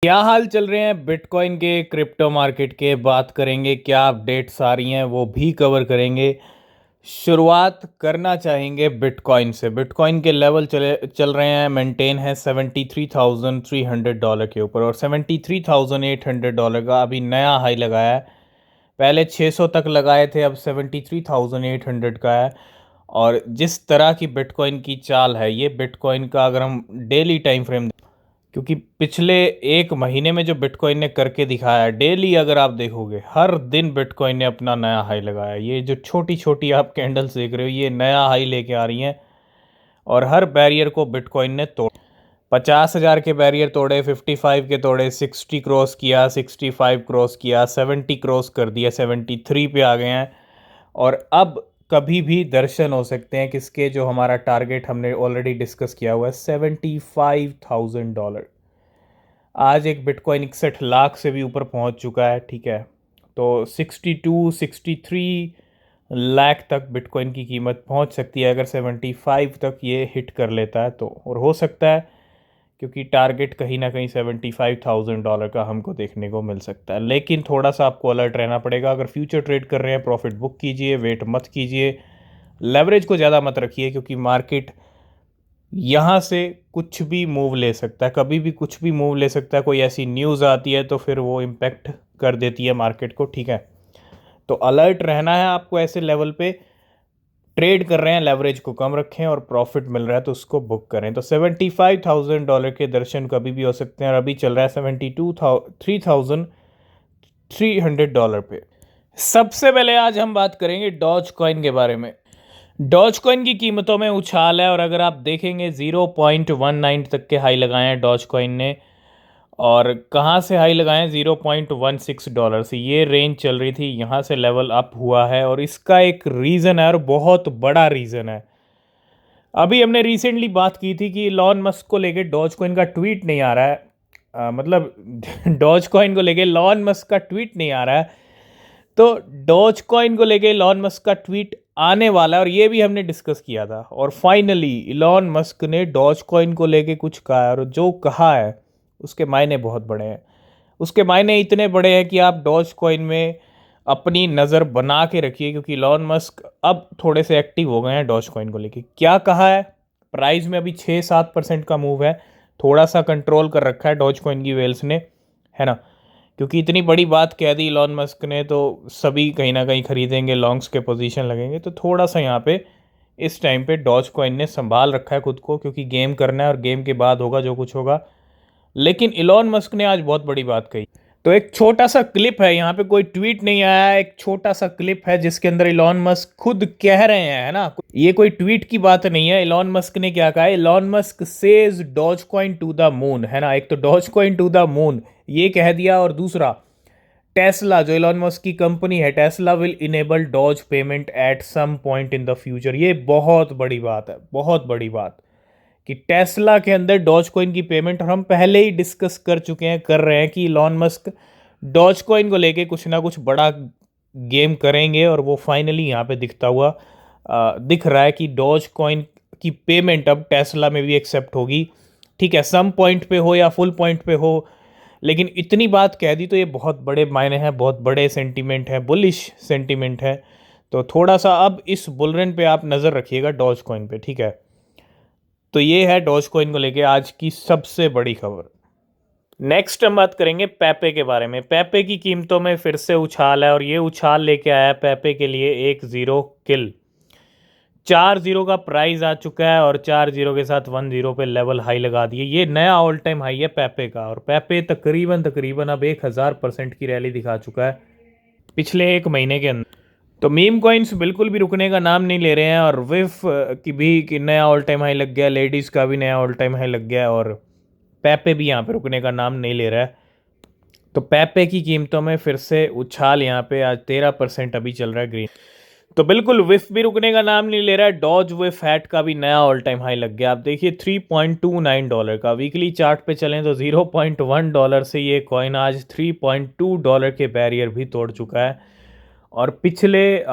क्या हाल चल रहे हैं बिटकॉइन के, क्रिप्टो मार्केट के। बात करेंगे क्या अपडेट्स आ रही हैं वो भी कवर करेंगे। शुरुआत करना चाहेंगे बिटकॉइन से। बिटकॉइन के लेवल चल रहे हैं, मेंटेन है $73,300 के ऊपर, और $73,800 का अभी नया हाई लगाया है। पहले 600 तक लगाए थे, अब 73,800 का है। और जिस तरह की बिटकॉइन की चाल है, ये बिटकॉइन का अगर हम डेली टाइम फ्रेम, क्योंकि पिछले एक महीने में जो बिटकॉइन ने करके दिखाया है, डेली अगर आप देखोगे हर दिन बिटकॉइन ने अपना नया हाई लगाया। ये जो छोटी छोटी आप कैंडल्स देख रहे हो, ये नया हाई लेके आ रही हैं। और हर बैरियर को बिटकॉइन ने तोड़, 50,000 के बैरियर तोड़े, 55 के तोड़े, 60 क्रॉस किया, 65 क्रॉस किया, 70 क्रॉस कर दिया, 73 पे आ गए हैं। और अब कभी भी दर्शन हो सकते हैं किसके, जो हमारा टारगेट हमने ऑलरेडी डिस्कस किया हुआ है, $75,000। आज एक बिटकॉइन 61 लाख से भी ऊपर पहुंच चुका है, ठीक है। तो 63 तक बिटकॉइन की कीमत पहुंच सकती है अगर 75 तक ये हिट कर लेता है तो। और हो सकता है, क्योंकि टारगेट कहीं ना कहीं $75,000 का हमको देखने को मिल सकता है। लेकिन थोड़ा सा आपको अलर्ट रहना पड़ेगा। अगर फ्यूचर ट्रेड कर रहे हैं, प्रॉफिट बुक कीजिए, वेट मत कीजिए, लेवरेज को ज़्यादा मत रखिए, क्योंकि मार्केट यहाँ से कुछ भी मूव ले सकता है, कभी भी कुछ भी मूव ले सकता है। कोई ऐसी न्यूज़ आती है तो फिर वो इम्पेक्ट कर देती है मार्केट को, ठीक है। तो अलर्ट रहना है आपको। ऐसे लेवल पे ट्रेड कर रहे हैं, लेवरेज को कम रखें, और प्रॉफिट मिल रहा है तो उसको बुक करें। तो $75,000 के दर्शन कभी भी हो सकते हैं, और अभी चल रहा है $73,300 पे। सबसे पहले आज हम बात करेंगे डॉज कॉइन के बारे में। डॉज कॉइन की कीमतों में उछाल है, और अगर आप देखेंगे 0.19 तक के हाई लगाए हैं डॉज कॉइन ने। और कहाँ से हाई लगाए हैं? $0.16 से। ये रेंज चल रही थी, यहाँ से लेवल अप हुआ है, और इसका एक रीज़न है, और बहुत बड़ा रीज़न है। अभी हमने रिसेंटली बात की थी कि इलॉन मस्क को लेके डॉज कॉइन का ट्वीट नहीं आ रहा है। मतलब डॉज कॉइन को लेके इलॉन मस्क का ट्वीट नहीं आ रहा है। तो डॉज कॉइन को लेके इलॉन मस्क का ट्वीट आने वाला है, और ये भी हमने डिस्कस किया था। और फाइनली इलॉन मस्क ने डॉज कॉइन को लेके कुछ कहा है, और जो कहा है उसके मायने बहुत बड़े हैं। उसके मायने इतने बड़े हैं कि आप डॉज कॉइन में अपनी नज़र बना के रखिए, क्योंकि इलॉन मस्क अब थोड़े से एक्टिव हो गए हैं डॉज कॉइन को लेके। क्या कहा है? प्राइस में अभी 6-7% का मूव है, थोड़ा सा कंट्रोल कर रखा है डॉज कॉइन की वेल्स ने, है ना। क्योंकि इतनी बड़ी बात कह दी इलॉन मस्क ने, तो सभी कहीं ना कहीं खरीदेंगे, लॉन्ग्स के पोजीशन लगेंगे। तो थोड़ा सा यहाँ पे इस टाइम पे डॉज कॉइन ने संभाल रखा है खुद को, क्योंकि गेम करना है, और गेम के बाद होगा जो कुछ होगा। लेकिन इलॉन मस्क ने आज बहुत बड़ी बात कही। तो एक छोटा सा क्लिप है, यहाँ पे कोई ट्वीट नहीं आया है, एक छोटा सा क्लिप है जिसके अंदर इलॉन मस्क खुद कह रहे हैं, है ना। ये कोई ट्वीट की बात नहीं है। इलॉन मस्क ने क्या कहा है? Elon Musk says Doge coin to the moon, है ना। एक तो Doge coin to the moon ये कह दिया, और दूसरा टेस्ला, जो इलॉन मस्क की कंपनी है, Tesla will enable Doge payment at some point in the future. ये बहुत बड़ी बात है, बहुत बड़ी बात, कि टेस्ला के अंदर डॉज कॉइन की पेमेंट। और हम पहले ही डिस्कस कर चुके हैं, कर रहे हैं, कि इलॉन मस्क डॉज कॉइन को लेके कुछ ना कुछ बड़ा गेम करेंगे, और वो फाइनली यहाँ पे दिखता हुआ दिख रहा है कि डॉज कॉइन की पेमेंट अब टेस्ला में भी एक्सेप्ट होगी, ठीक है। सम पॉइंट पे हो या फुल पॉइंट पे हो, लेकिन इतनी बात कह दी तो ये बहुत बड़े मायने हैं, बहुत बड़े सेंटीमेंट है, बुलिश सेंटीमेंट है। तो थोड़ा सा अब इस बुलरन पे आप नज़र रखिएगा डॉज कॉइन पे, ठीक है। तो ये है डॉज कॉइन को लेके आज की सबसे बड़ी खबर। नेक्स्ट हम बात करेंगे पेपे के बारे में। पेपे की कीमतों में फिर से उछाल है, और ये उछाल लेके आया पेपे के लिए एक जीरो किल। 4 जीरो का प्राइस आ चुका है, और 4 जीरो के साथ 1 जीरो पे लेवल हाई लगा दिए। ये नया ऑल टाइम हाई है पेपे का, और पेपे तकरीबन तकरीबन अब 1000% की रैली दिखा चुका है पिछले एक महीने के अंदर। तो मीम कॉइन्स बिल्कुल भी रुकने का नाम नहीं ले रहे हैं, और विफ की भी कि नया ऑल टाइम हाई लग गया, लेडीज़ का भी नया ऑल टाइम हाई लग गया, और पेपे भी यहाँ पे रुकने का नाम नहीं ले रहा है। तो पेपे की कीमतों में फिर से उछाल, यहाँ पे आज 13% अभी चल रहा है ग्रीन। तो बिल्कुल विफ भी रुकने का नाम नहीं ले रहा है। डॉज विफ हैट का भी नया ऑल टाइम हाई लग गया। आप देखिए $3.29 का। वीकली चार्ट पे चलें तो $0.1 से ये कॉइन आज $3.2 के बैरियर भी तोड़ चुका है। और पिछले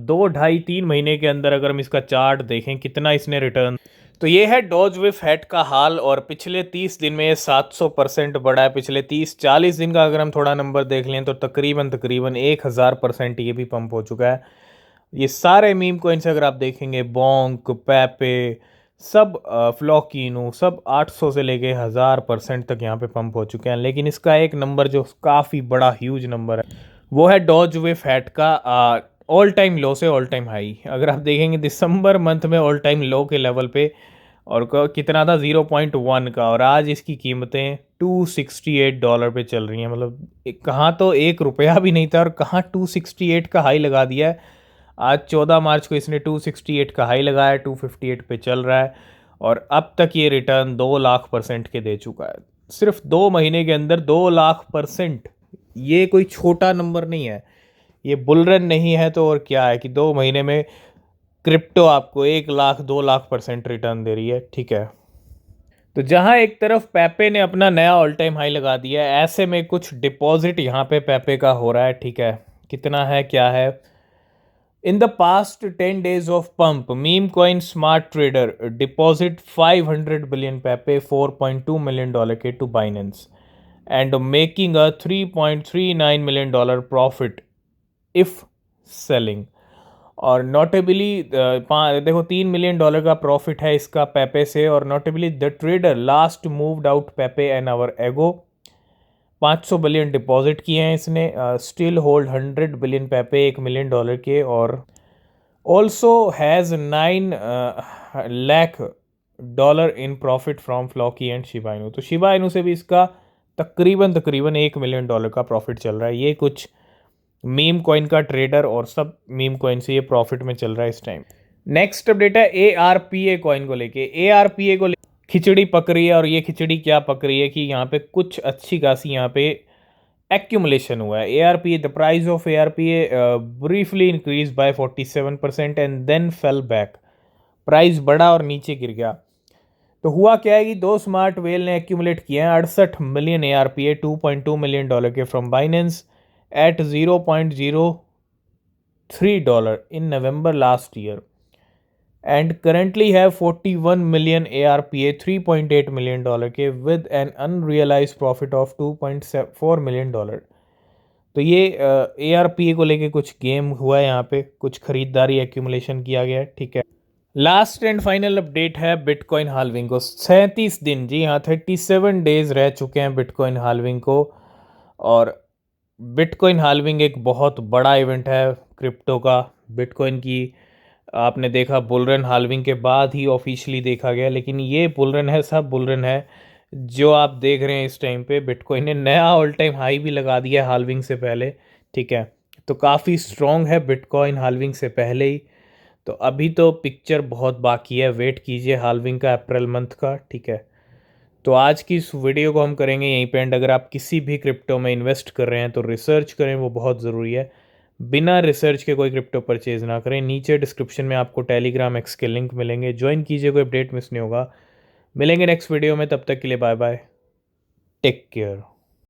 2 ढाई 3 महीने के अंदर अगर हम इसका चार्ट देखें कितना इसने रिटर्न, तो ये है डॉज विफ हैट का हाल, और पिछले 30 दिन में ये 700% बढ़ा है। पिछले 30-40 दिन का अगर हम थोड़ा नंबर देख लें तो तकरीबन तकरीबन 1000% ये भी पंप हो चुका है। ये सारे मीम कोइन से अगर आप देखेंगे, बोंक, पैपे, सब फ्लॉकिनो, सब 800 से लेके 1000% तक यहाँ पे पंप हो चुके हैं। लेकिन इसका एक नंबर जो काफ़ी बड़ा ह्यूज नंबर है वो है डॉज विफ हैट का ऑल टाइम लो से ऑल टाइम हाई। अगर आप देखेंगे दिसंबर मंथ में ऑल टाइम लो के लेवल पे, और कितना था 0.1 का, और आज इसकी कीमतें $268 पे चल रही हैं। मतलब कहाँ तो 1 रुपया भी नहीं था और कहाँ 268 का हाई लगा दिया है। आज 14 मार्च को इसने 268 का हाई लगाया, 258 पे चल रहा है, और अब तक ये रिटर्न 2 लाख% के दे चुका है। सिर्फ 2 महीने के अंदर 2 लाख%। ये कोई छोटा नंबर नहीं है। ये बुल रन नहीं है तो और क्या है कि 2 महीने में क्रिप्टो आपको 1 लाख 2 लाख% रिटर्न दे रही है। ठीक है, तो जहां एक तरफ पेपे ने अपना नया ऑल टाइम हाई लगा दिया है, ऐसे में कुछ डिपॉजिट यहाँ पे पेपे का हो रहा है। ठीक है, कितना है क्या है? In the past 10 days of pump, meme coin smart trader deposit 500 billion Pepe, $4.2 million के to Binance, and making a $3.39 million profit if selling. और नोटेबली देखो $3 million का प्रॉफिट है इसका पेपे से। और notably the trader last moved out पेपे an hour एगो। 500 billion deposit किए हैं इसने। स्टिल होल्ड 100 बिलियन पेपे $1 million के। और also has 9 lakh dollar in profit from Floki and Shiba Inu. तो शिबा इनू से भी इसका तकरीबन तकरीबन $1 million का प्रॉफिट चल रहा है। ये कुछ मीम कॉइन का ट्रेडर और सब मीम कॉइन से ये प्रॉफिट में चल रहा है इस टाइम। नेक्स्ट अपडेट है ARPA कॉइन को लेके। ARPA को खिचड़ी पक रही है, और ये खिचड़ी क्या पक रही है कि यहाँ पे कुछ अच्छी खासी यहाँ पे एक्यूमुलेशन हुआ है। ARPA, the price of ARPA briefly increase by 47% and then fell back. Price बढ़ा और नीचे गिर गया। तो हुआ क्या है कि दो स्मार्ट वेल ने एक्यूमुलेट किए हैं 68 मिलियन ARPA, $2.2 million के from Binance at $0.03 in November last year, and currently have 41 million ARPA, $3.8 million के with an unrealized profit of $2.4 million। तो ये ARPA को लेके कुछ गेम हुआ है, यहाँ पे कुछ खरीदारी एक्यूमुलेशन किया गया है। ठीक है, लास्ट एंड फाइनल अपडेट है बिटकॉइन हाल्विंग को। 37 दिन, जी हाँ 37 डेज रह चुके हैं बिटकॉइन हाल्विंग को। और बिटकॉइन हाल्विंग एक बहुत बड़ा इवेंट है क्रिप्टो का। बिटकॉइन की आपने देखा बुल रन हाल्विंग के बाद ही ऑफिशियली देखा गया, लेकिन ये बुल रन है, सब बुल रन है जो आप देख रहे हैं इस टाइम पे। बिटकॉइन ने नया ऑल टाइम हाई भी लगा दिया है हाल्विंग से पहले। ठीक है, तो काफ़ी स्ट्रॉन्ग है बिटकॉइन हाल्विंग से पहले ही। तो अभी तो पिक्चर बहुत बाकी है, वेट कीजिए हाल्विंग का अप्रैल मंथ का। ठीक है, तो आज की इस वीडियो को हम करेंगे यहीं पे एंड। अगर आप किसी भी क्रिप्टो में इन्वेस्ट कर रहे हैं तो रिसर्च करें, वो बहुत ज़रूरी है। बिना रिसर्च के कोई क्रिप्टो परचेज ना करें। नीचे डिस्क्रिप्शन में आपको टेलीग्राम एक्स के लिंक मिलेंगे, ज्वाइन कीजिए, कोई अपडेट मिस नहीं होगा। मिलेंगे नेक्स्ट वीडियो में, तब तक के लिए बाय बाय, टेक केयर।